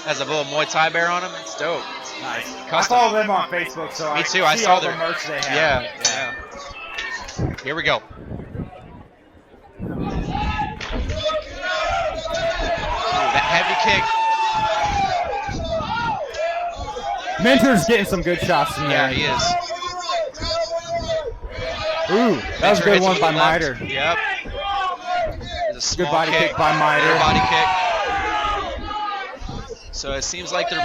Has a little Muay Thai bear on him. It's dope. Nice. Custom. I follow them on Facebook, so Me I too. I see saw all the their merch they have. Yeah. Here we go. Ooh, that heavy kick. Minter's getting some good shots in there. Yeah, he is. Ooh, that was a good one by left. Miter. Yep. Good body kick by Miter. Good body kick. So it seems like they're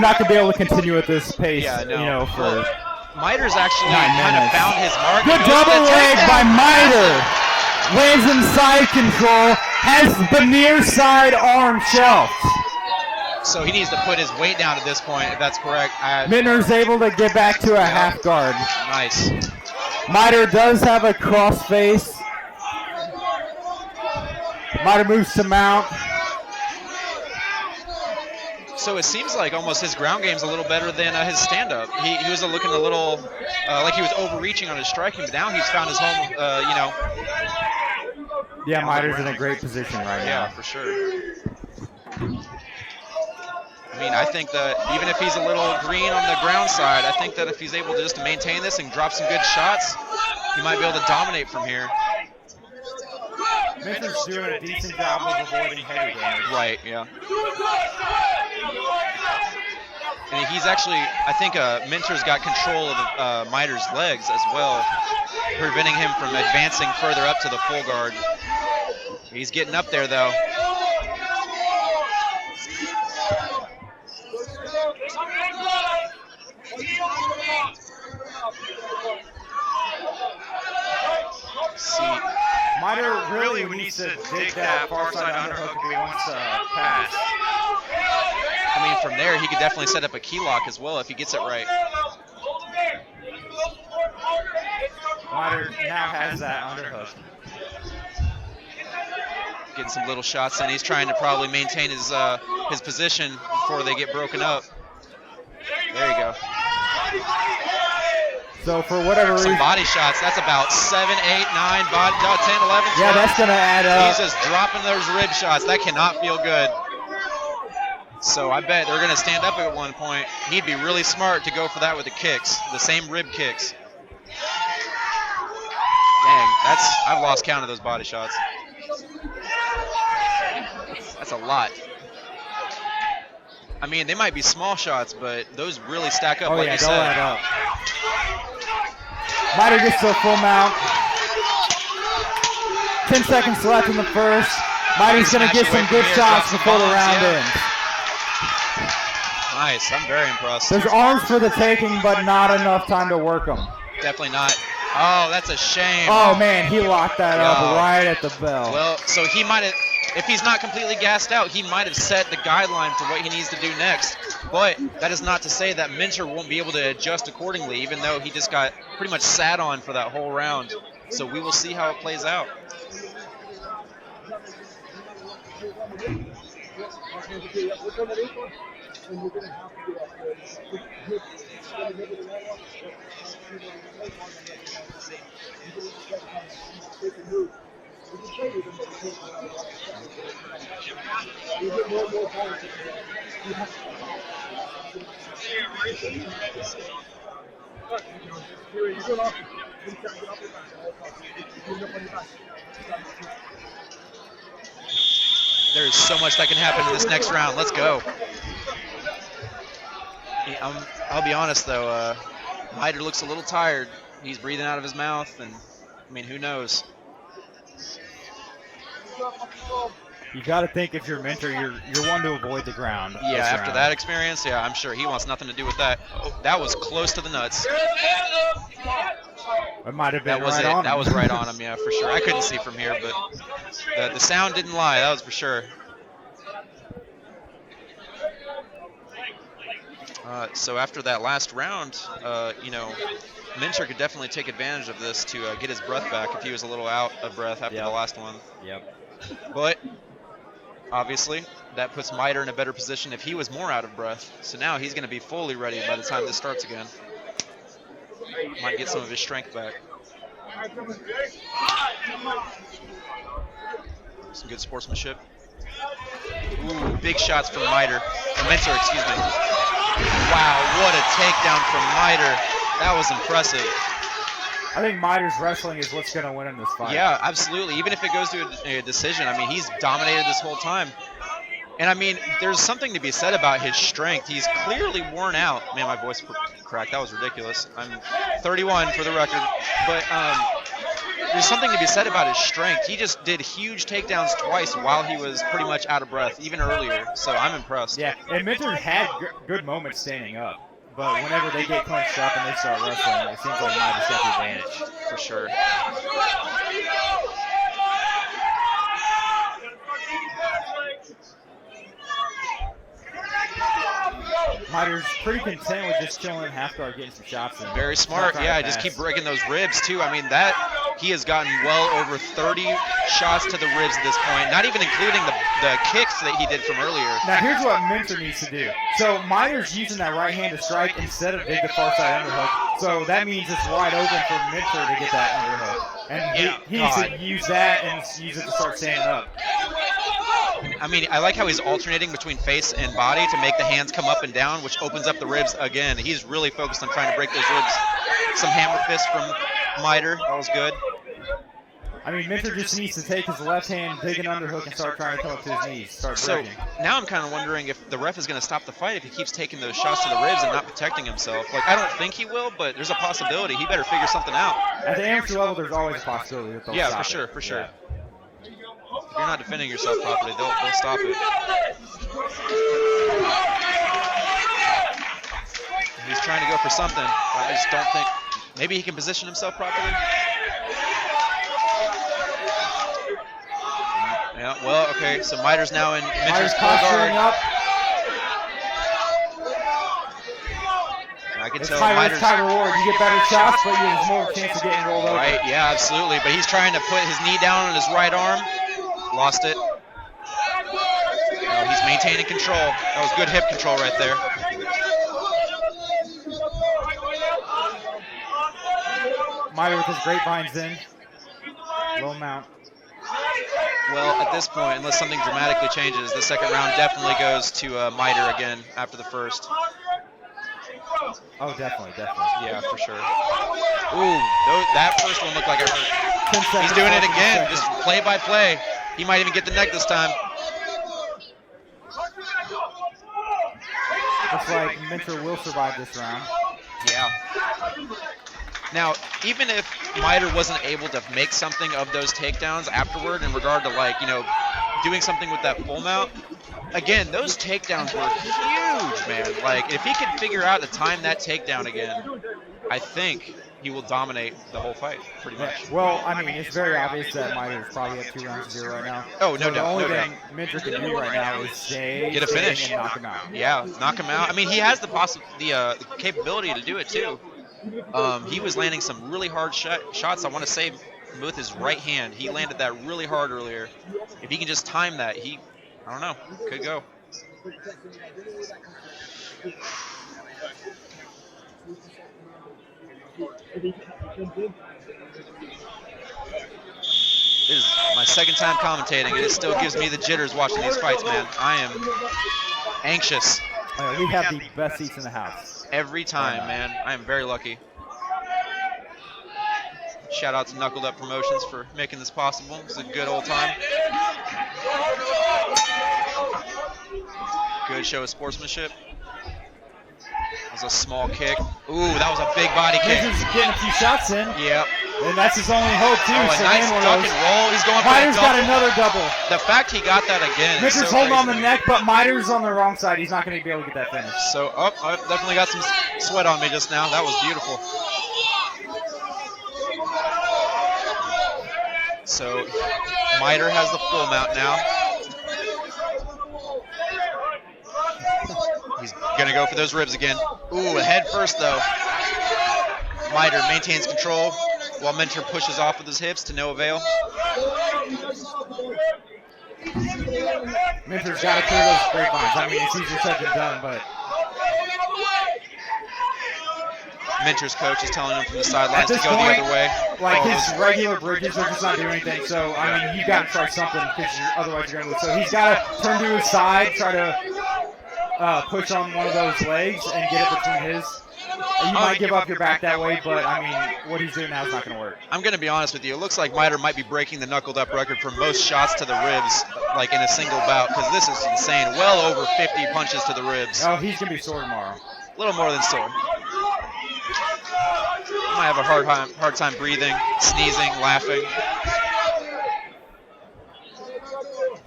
not going to be able to continue at this pace, yeah, no. you know, for well, Miter's actually 9 kind of minutes. found his mark. Good double leg by Miter. Lands in side control. Has the near side arm shelved. So he needs to put his weight down at this point, if that's correct. Minter's able to get back to a half guard. Nice. Miter does have a cross face. Miter moves to mount. So it seems like almost his ground game's a little better than his stand-up. He was looking a little like he was overreaching on his striking, but now he's found his home, you know. Yeah, Miter's in a great position right now. Yeah, for sure. I mean, I think that even if he's a little green on the ground side, I think that if he's able to just maintain this and drop some good shots, he might be able to dominate from here. Minter's doing a decent job of avoiding heavy damage. Right, yeah. And he's actually, I think Minter's got control of Miter's legs as well, preventing him from advancing further up to the full guard. He's getting up there, though. See. Miter really needs to dig that far side underhook if he wants to pass. I mean, from there, he could definitely set up a key lock as well if he gets it right. Miter now has that underhook. Getting some little shots in. He's trying to probably maintain his position before they get broken up. There you go. So for whatever reason, some body shots. That's about 7, 8, 9, 10, 11, 12. Yeah, that's going to add up. He's just dropping those rib shots. That cannot feel good. So I bet they're going to stand up at one point. He'd be really smart to go for that with the kicks, the same rib kicks. Dang, I've lost count of those body shots. That's a lot. I mean, they might be small shots, but those really stack up, like you said. Add up. Miter gets to a full mount. 10 seconds left in the first. Miter's going to get some good shots before the round ends. Nice. I'm very impressed. There's arms for the taking, but not enough time to work them. Definitely not. Oh, that's a shame. Oh, man, he locked that up right at the bell. Well, so he might have, if he's not completely gassed out, he might have set the guideline for what he needs to do next. But that is not to say that Minter won't be able to adjust accordingly, even though he just got pretty much sat on for that whole round. So we will see how it plays out. There's so much that can happen in this next round. Let's go. I'll be honest, though. Miter looks a little tired. He's breathing out of his mouth, and, I mean, who knows? You got to think if you're Minter, you're one to avoid the ground. Yeah, after that experience, yeah, I'm sure he wants nothing to do with that. Oh, that was close to the nuts. It might have been that was right it. on him. That was right on him, yeah, for sure. I couldn't see from here, but the sound didn't lie. That was for sure. So after that last round, you know, Minter could definitely take advantage of this to get his breath back if he was a little out of breath after the last one. Yep. But obviously, that puts Miter in a better position if he was more out of breath. So now he's going to be fully ready by the time this starts again. Might get some of his strength back. Some good sportsmanship. Ooh, big shots from Minter, excuse me. Wow, what a takedown from Minter. That was impressive. I think Miter's wrestling is what's going to win in this fight. Yeah, absolutely. Even if it goes to a decision, I mean, he's dominated this whole time. And I mean, there's something to be said about his strength. He's clearly worn out. Man, my voice cracked. That was ridiculous. I'm 31 for the record. But there's something to be said about his strength. He just did huge takedowns twice while he was pretty much out of breath, even earlier. So I'm impressed. Yeah, and Minter had good moments standing up. But whenever they get clinched up and they start wrestling, it seems like Miter's got the advantage. For sure. Miter's pretty content with just chilling half guard, getting some shots in. Very smart, yeah. Just keep breaking those ribs too. I mean, he has gotten well over 30 shots to the ribs at this point, not even including the kicks that he did from earlier. Now here's what Minter needs to do. So Miter's using that right hand to strike instead of dig the far side underhook. So that means it's wide open for Minter to get that underhook. And he needs to use that and use it to start standing up. I mean, I like how he's alternating between face and body to make the hands come up and down, which opens up the ribs again. He's really focused on trying to break those ribs. Some hammer fists from Miter. That was good. I mean, Minter just needs to take his left hand, dig an underhook, and start trying to come up to his knees. Start breaking. So now I'm kind of wondering if the ref is going to stop the fight if he keeps taking those shots to the ribs and not protecting himself. Like, I don't think he will, but there's a possibility. He better figure something out. At the amateur level, there's always a possibility that they'll stop it. For sure. If you're not defending yourself properly, they'll stop it. He's trying to go for something. I just don't think. Maybe he can position himself properly. Yeah, well, okay, so Miter's now in Minter's guard. Up. I can it's tell Miter's high reward. You get better shots, but you have more chance of getting rolled over. Right, yeah, absolutely. But he's trying to put his knee down on his right arm. Lost it. Oh, he's maintaining control. That was good hip control right there. Miter with his grapevines in. Low mount. Well, at this point, unless something dramatically changes, the second round definitely goes to Miter again after the first. Oh, definitely. Yeah, for sure. Ooh, that first one looked like it hurt. He's doing it again, just play by play. He might even get the neck this time. Looks like Minter will survive this round. Yeah. Now, even if Miter wasn't able to make something of those takedowns afterward in regard to, like, you know, doing something with that full mount, again, those takedowns were huge, man. Like, if he could figure out to time that takedown again, I think he will dominate the whole fight, pretty much. Well, I mean, it's very obvious that Miter is probably at 2 rounds to 0 right now. Oh, no doubt. The only thing Minter can do right now is get a finish and knock him out. Yeah, knock him out. I mean, he has the capability to do it, too. He was landing some really hard shots, I want to say, with his right hand. He landed that really hard earlier. If he can just time that, I don't know, could go. This is my second time commentating. It still gives me the jitters watching these fights, man. I am anxious. We have the best seats in the house. Every time, man. I am very lucky. Shout out to Knuckled Up Promotions for making this possible. It's a good old time. Good show of sportsmanship. That was a small kick. Ooh, that was a big body kick. Minter's getting a few shots in. Yep. And that's his only hope, too. Oh, a nice duck and roll. He's going for a double. Miter's got another double. The fact he got that again is Minter's so holding on crazy. the neck, but Miter's on the wrong side. He's not going to be able to get that finish. So, I definitely got some sweat on me just now. That was beautiful. So, Miter has the full mount now. He's going to go for those ribs again. Ooh, head first, though. Miter maintains control while Minter pushes off with his hips to no avail. Minter's got to clear those grapevines. I mean, it's easier said than done, but... Minter's coach is telling him from the sidelines to go point, the other way. Like his regular bridges are just not doing anything. So I mean, you got to try something because otherwise you're going to lose. So he's got to turn to his side, try to push on one of those legs and get it between his. You might give up your back that way, but I mean, what he's doing now is not going to work. I'm going to be honest with you. It looks like Miter might be breaking the knuckled up record for most shots to the ribs, like in a single bout, because this is insane. Well over 50 punches to the ribs. Oh, he's going to be sore tomorrow. A little more than sore. Might have a hard time breathing, sneezing, laughing.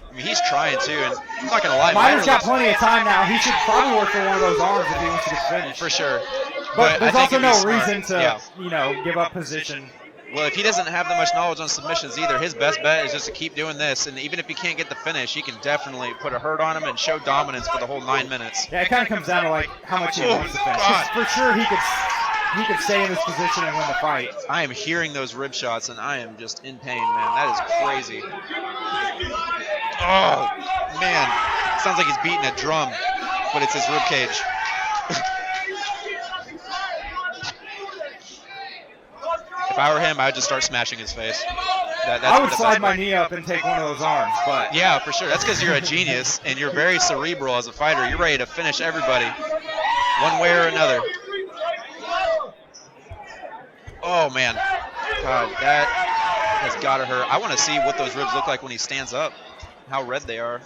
I mean, he's trying too, and I'm not going to lie. Miter's got plenty of time now. He should probably work for one of those arms if he wants to get finished. For sure. But there's also no reason to, give up position. Well, if he doesn't have that much knowledge on submissions either, his best bet is just to keep doing this. And even if he can't get the finish, he can definitely put a hurt on him and show dominance for the whole 9 minutes. Yeah, it kind of comes down to like how much he wants to finish. For sure, he could stay in this position and win the fight. I am hearing those rib shots, and I am just in pain, man. That is crazy. Oh, man. Sounds like he's beating a drum, but it's his rib cage. If I were him, I would just start smashing his face. I would slide my knee up and take one of those arms, but... Yeah, for sure. That's because you're a genius, and you're very cerebral as a fighter. You're ready to finish everybody, one way or another. Oh, man. God, that has got to hurt. I want to see what those ribs look like when he stands up, how red they are.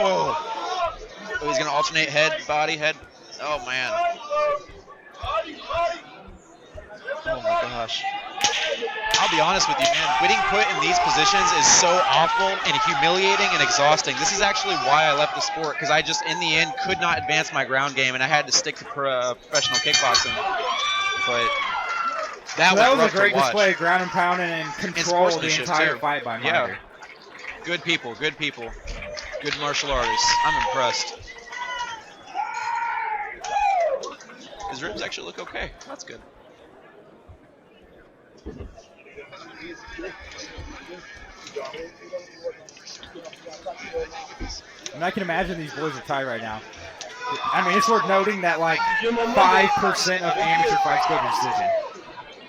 Oh, he's going to alternate head, body, head. Oh, man. Oh, my gosh. I'll be honest with you, man. Getting put in these positions is so awful and humiliating and exhausting. This is actually why I left the sport, because I just, in the end, could not advance my ground game, and I had to stick to professional kickboxing. But that was a great display of ground and pounding and control the entire fight by Miter. Yeah. Good people, good people. Good martial artists. I'm impressed. His ribs actually look okay. That's good. And I can imagine these boys are tight right now. I mean, it's worth noting that like 5% of amateur fights go to decision.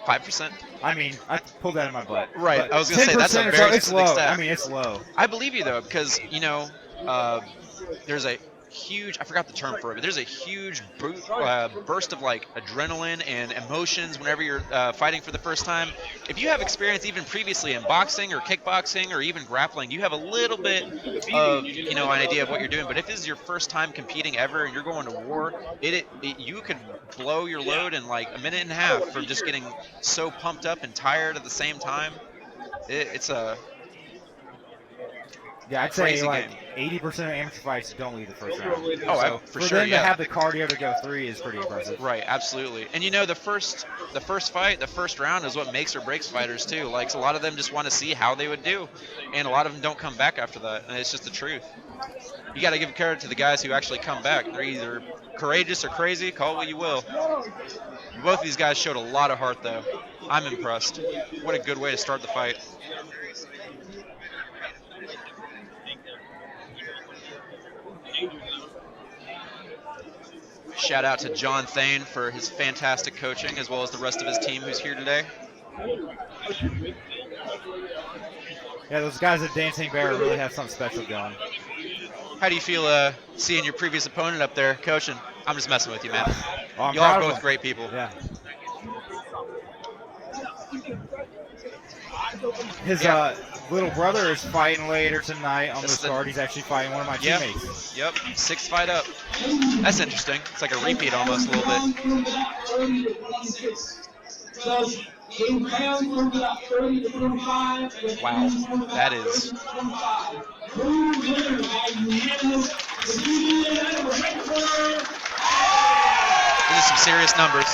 5%? I mean, I pulled that in my butt. Right. I was going to say that's a very it's low. stat. I mean, it's low. I believe you though, because there's a huge, I forgot the term for it, but there's a huge burst of like adrenaline and emotions whenever you're fighting for the first time. If you have experience even previously in boxing or kickboxing or even grappling, you have a little bit of, an idea of what you're doing. But if this is your first time competing ever and you're going to war, you could blow your load in like a minute and a half from just getting so pumped up and tired at the same time. Yeah, I'd say like 80% of amateur fights don't leave the first round. Oh, for sure. For them to have the cardio to go 3 is pretty impressive. Right, absolutely. And the first fight, the first round is what makes or breaks fighters too. Like a lot of them just want to see how they would do, and a lot of them don't come back after that. And it's just the truth. You got to give credit to the guys who actually come back. They're either courageous or crazy. Call it what you will. Both of these guys showed a lot of heart, though. I'm impressed. What a good way to start the fight. Shout out to John Thane for his fantastic coaching, as well as the rest of his team who's here today. Yeah, those guys at Dancing Bear really have something special going. How do you feel seeing your previous opponent up there coaching? I'm just messing with you, man. Oh, Y'all are both great people. Yeah. His little brother is fighting later tonight on this card. He's actually fighting one of my teammates. Yep, 6th fight up. That's interesting. It's like a repeat almost a little bit. Wow, that is... These are some serious numbers.